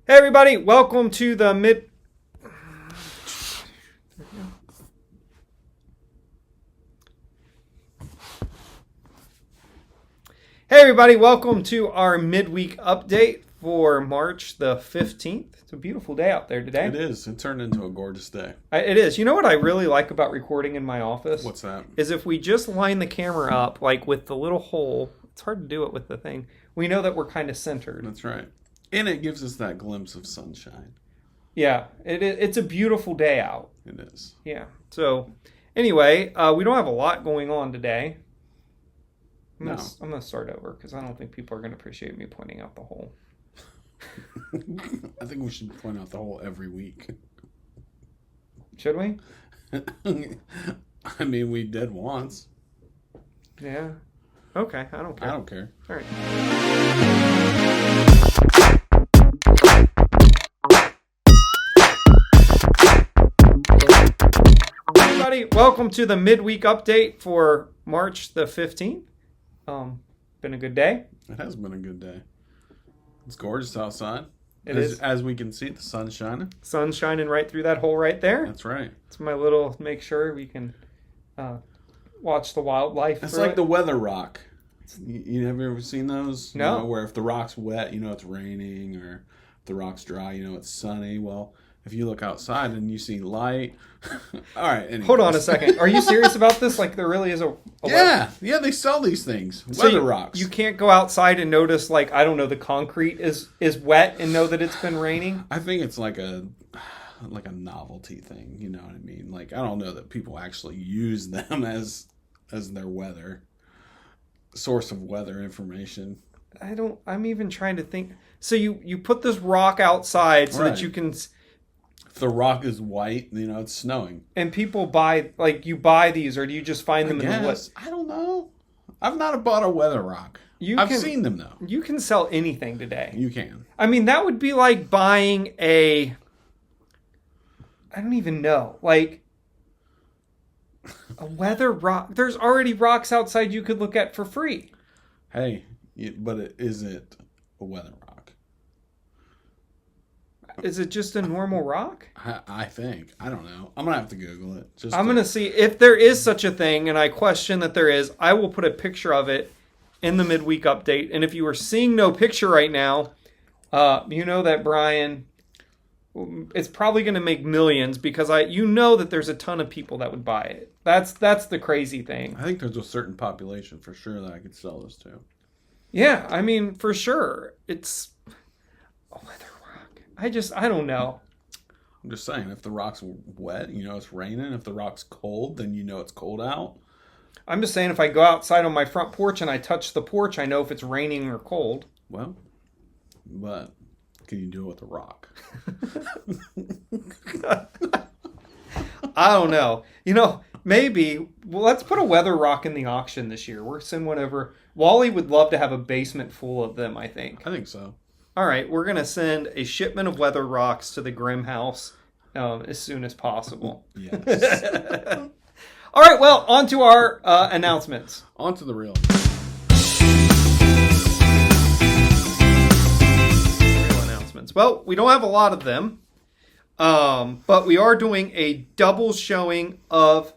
Hey everybody, welcome to the Hey everybody, welcome to our midweek update for March the 15th. It's a beautiful day out there today. It is. It turned into a gorgeous day. It is. You know what I really like about recording in my office? What's that? Is if we just line the camera up like with the little hole. It's hard to do it with the thing. We know that we're kind of centered. That's right. And it gives us that glimpse of sunshine. Yeah, it's a beautiful day out. It is. Yeah. So, anyway, we don't have a lot going on today. I'm going to start over because I don't think people are going to appreciate me pointing out the hole. I think we should point out the hole every week. Should we? I mean, we did once. Yeah. Okay, I don't care. I don't care. All right. Everybody, welcome to the midweek update for March the 15th. Been a good day. It has been a good day. It's gorgeous outside. It is. As we can see, the sun's shining. Sun's shining right through that hole right there. That's right. It's my little, make sure we can watch the wildlife. It's like the weather rock. You have you ever seen those? No. You know, where if the rock's wet, you know it's raining, or if the rock's dry, you know it's sunny. Well, if you look outside and you see light. All right. Anyways. Hold on a second. Are you serious about this? Like there really is a yeah. They sell these things. Weather rocks. You can't go outside and notice, like, I don't know, the concrete is wet and know that it's been raining? I think it's like a novelty thing. You know what I mean? Like, I don't know that people actually use them as their weather source of weather information. I'm even trying to think. So you put this rock outside so that you can... If the rock is white, you know, it's snowing. And people buy, like, you buy these, or do you just find them in the woods? I don't know. I've not bought a weather rock. I've seen them, though. You can sell anything today. You can. I mean, that would be like buying I don't even know. Like, a weather rock. There's already rocks outside you could look at for free. Hey, but is it a weather rock? Is it just a normal rock? I think. I don't know. I'm going to have to Google it. I'm going to see if there is such a thing, and I question that there is. I will put a picture of it in the midweek update. And if you are seeing no picture right now, you know that Brian is probably going to make millions because you know that there's a ton of people that would buy it. That's the crazy thing. I think there's a certain population for sure that I could sell this to. Yeah, I mean, for sure. It's a weather rock. I don't know. I'm just saying, if the rock's wet, you know it's raining. If the rock's cold, then you know it's cold out. I'm just saying, if I go outside on my front porch and I touch the porch, I know if it's raining or cold. Well, but can you do it with a rock? I don't know. You know, maybe. Well, let's put a weather rock in the auction this year. We're sending one over. Wally would love to have a basement full of them, I think. I think so. All right, we're going to send a shipment of weather rocks to the Grimm house as soon as possible. Yes. All right, well, on to our announcements. On to the real announcements. Well, we don't have a lot of them, but we are doing a double showing of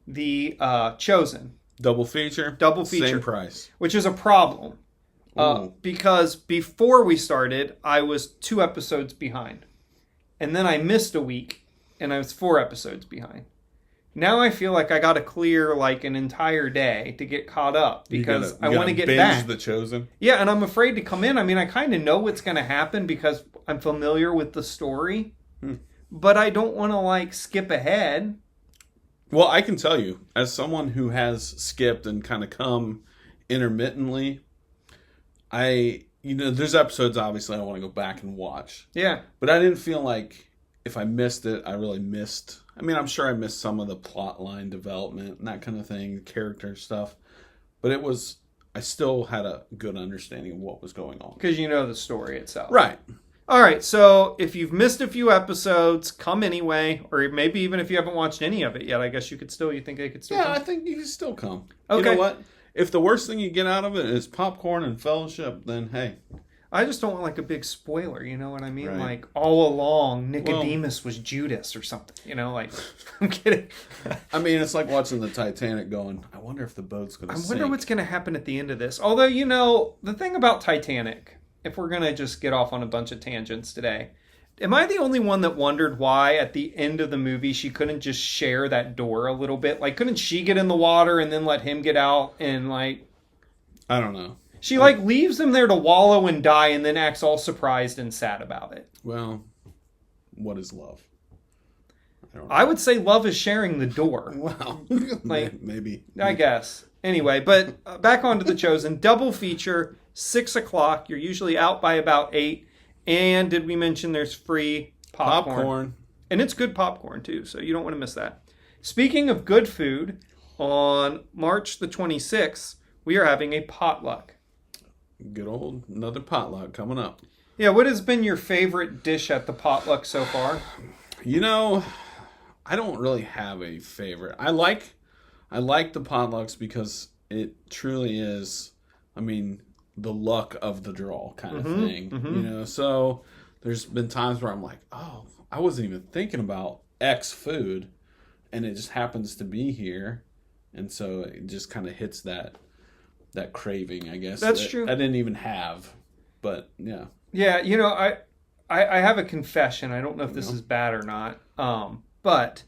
the Chosen. Double feature. Same price. Which is a problem. Because before we started, I was 2 episodes behind. And then I missed a week, and I was 4 episodes behind. Now I feel like I got to clear like an entire day to get caught up because I want to get back. The Chosen. Yeah, and I'm afraid to come in. I mean, I kind of know what's going to happen because I'm familiar with the story. But I don't want to like skip ahead. Well, I can tell you, as someone who has skipped and kind of come intermittently, there's episodes obviously I want to go back and watch. Yeah. But I didn't feel like if I missed it, I really missed. I mean, I'm sure I missed some of the plot line development and that kind of thing, character stuff. But I still had a good understanding of what was going on. Because you know the story itself. Right. All right, so if you've missed a few episodes, come anyway. Or maybe even if you haven't watched any of it yet, I guess you think they could still come? Yeah, I think you can still come. Okay. You know what? If the worst thing you get out of it is popcorn and fellowship, then hey. I just don't want like a big spoiler, you know what I mean? Right. Like all along, Nicodemus was Judas or something, you know? Like, I'm kidding. I mean, it's like watching the Titanic going, I wonder if the boat's going to sink. I wonder what's going to happen at the end of this. Although, you know, the thing about Titanic, if we're going to just get off on a bunch of tangents today, am I the only one that wondered why at the end of the movie she couldn't just share that door a little bit? Like, couldn't she get in the water and then let him get out and like... I don't know. She, like, leaves him there to wallow and die and then acts all surprised and sad about it. Well, what is love? I don't know. I would say love is sharing the door. Wow. Like, maybe. I guess. Anyway, but back onto The Chosen. Double feature, 6 o'clock. You're usually out by about 8. And did we mention there's free popcorn? And it's good popcorn, too, so you don't want to miss that. Speaking of good food, on March the 26th, we are having a potluck. Good old another potluck coming up. Yeah, what has been your favorite dish at the potluck so far? You know, I don't really have a favorite. I like the potlucks because it truly is, I mean, the luck of the draw kind of thing. Mm-hmm. You know, so there's been times where I'm like, oh, I wasn't even thinking about X food, and it just happens to be here, and so it just kind of hits that craving, I guess. That's true. I didn't even have, but yeah. Yeah, you know, I have a confession. I don't know if this is bad or not. But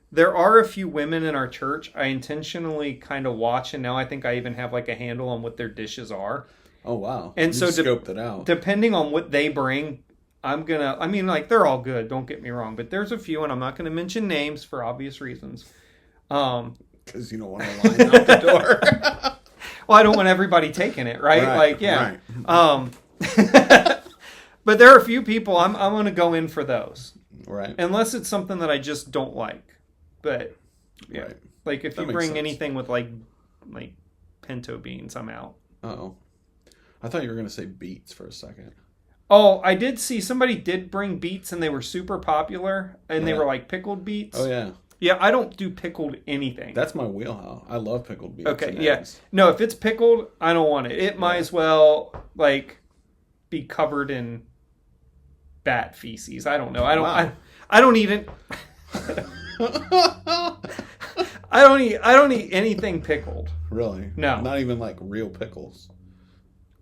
there are a few women in our church I intentionally kind of watch, and now I think I even have like a handle on what their dishes are. Oh wow! And so scoped it out. Depending on what they bring, I mean, like they're all good. Don't get me wrong, but there's a few, and I'm not going to mention names for obvious reasons. Because you don't want to line out the door. Well, I don't want everybody taking it, right? Like, yeah. Right. But there are a few people I'm going to go in for those. Right. Unless it's something that I just don't like. But, yeah. Right. Like, if That you makes bring sense. anything with, like pinto beans, I'm out. Uh-oh. I thought you were going to say beets for a second. Oh, I did see somebody did bring beets, and they were super popular. And they Yeah. were, like, pickled beets. Oh, yeah. Yeah, I don't do pickled anything. That's my wheelhouse. I love pickled beets. Okay, and yeah. eggs. No, if it's pickled, I don't want it. It might as well, like, be covered in bat feces. I don't know. Wow. I don't eat it. I don't eat anything pickled. Really? No. Not even like real pickles.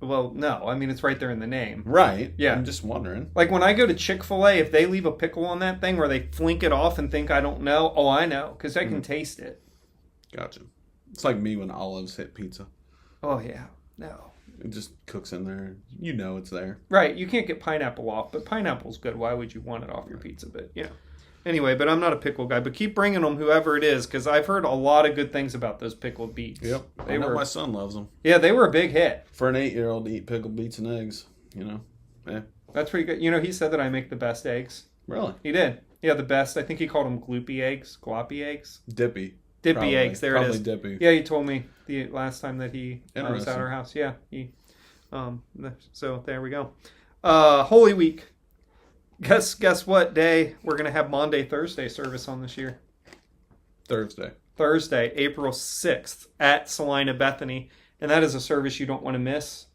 Well, no. I mean, it's right there in the name. Right. Yeah. I'm just wondering. Like when I go to Chick-fil-A, if they leave a pickle on that thing or they flink it off and think I don't know, oh, I know, because I can taste it. Gotcha. It's like me when olives hit pizza. Oh, yeah. No. It just cooks in there. You know it's there. Right. You can't get pineapple off, but pineapple's good. Why would you want it off your pizza? But, you know. Anyway, but I'm not a pickle guy. But keep bringing them, whoever it is, because I've heard a lot of good things about those pickled beets. Yep. I know my son loves them. Yeah, they were a big hit. For an 8-year-old to eat pickled beets and eggs, you know. Yeah. That's pretty good. You know, he said that I make the best eggs. Really? He did. Yeah, the best. I think he called them gloopy eggs. Dippy. Dippy Probably. eggs. There Probably it is. Dippy. Yeah, he told me the last time that he was at Interesting. our house. Yeah. So there we go. Holy Week. Guess what day we're going to have Maundy, Thursday service on this year? Thursday, April 6th at Salina Bethany. And that is a service you don't want to miss.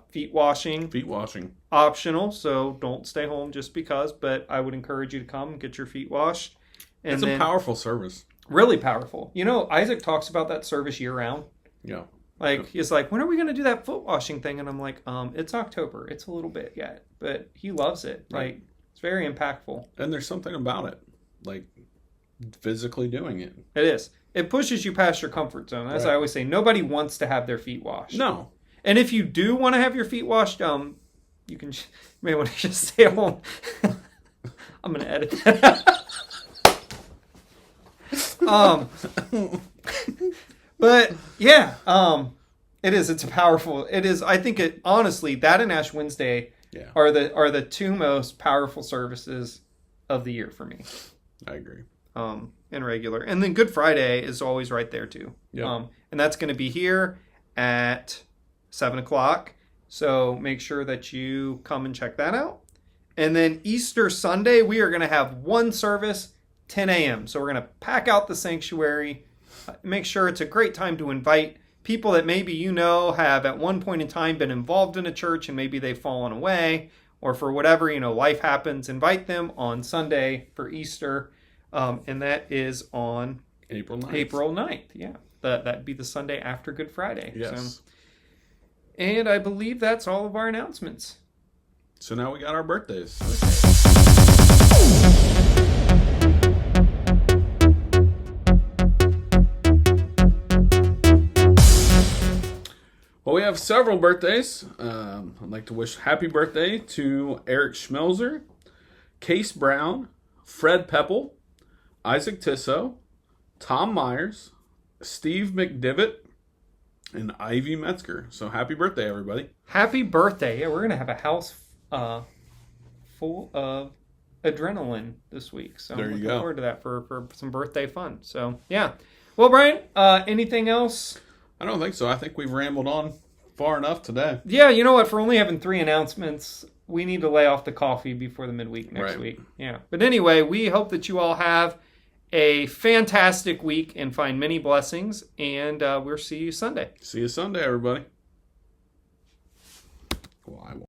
Feet washing. Feet washing. Optional, so don't stay home just because. But I would encourage you to come and get your feet washed. And It's a powerful service. Really powerful. You know, Isaac talks about that service year round. Yeah. Like, he's like, when are we going to do that foot washing thing? And I'm like, it's October. It's a little bit yet. But he loves it. Right. Like, it's very impactful. And there's something about it. Like, physically doing it. It is. It pushes you past your comfort zone. As Right. I always say, nobody wants to have their feet washed. No. And if you do want to have your feet washed, you can, you may want to just stay home. I'm going to edit that out. But yeah, it is. It's a powerful. It is. I think it honestly that and Ash Wednesday are the two most powerful services of the year for me. I agree. And regular, and then Good Friday is always right there too. Yeah. And that's going to be here at 7:00. So make sure that you come and check that out. And then Easter Sunday, we are going to have one service, 10 a.m. So we're going to pack out the sanctuary. Make sure it's a great time to invite people that maybe you know have at one point in time been involved in a church and maybe they've fallen away, or for whatever, life happens, invite them on Sunday for Easter. And that is on April 9th. April 9th, yeah. That'd be the Sunday after Good Friday. Yes. So, and I believe that's all of our announcements. So now we got our birthdays. Well, we have several birthdays. I'd like to wish happy birthday to Eric Schmelzer, Case Brown, Fred Pepple, Isaac Tissot, Tom Myers, Steve McDivitt, and Ivy Metzger. So happy birthday, everybody. Happy birthday. Yeah, we're going to have a house full of adrenaline this week. So there I'm you looking go. forward to that for some birthday fun. So, yeah. Well, Brian, anything else? I don't think so. I think we've rambled on far enough today. Yeah, you know what? For only having 3 announcements, we need to lay off the coffee before the midweek next Right. week. Yeah. But anyway, we hope that you all have a fantastic week and find many blessings. And we'll see you Sunday. See you Sunday, everybody. Well, I won't.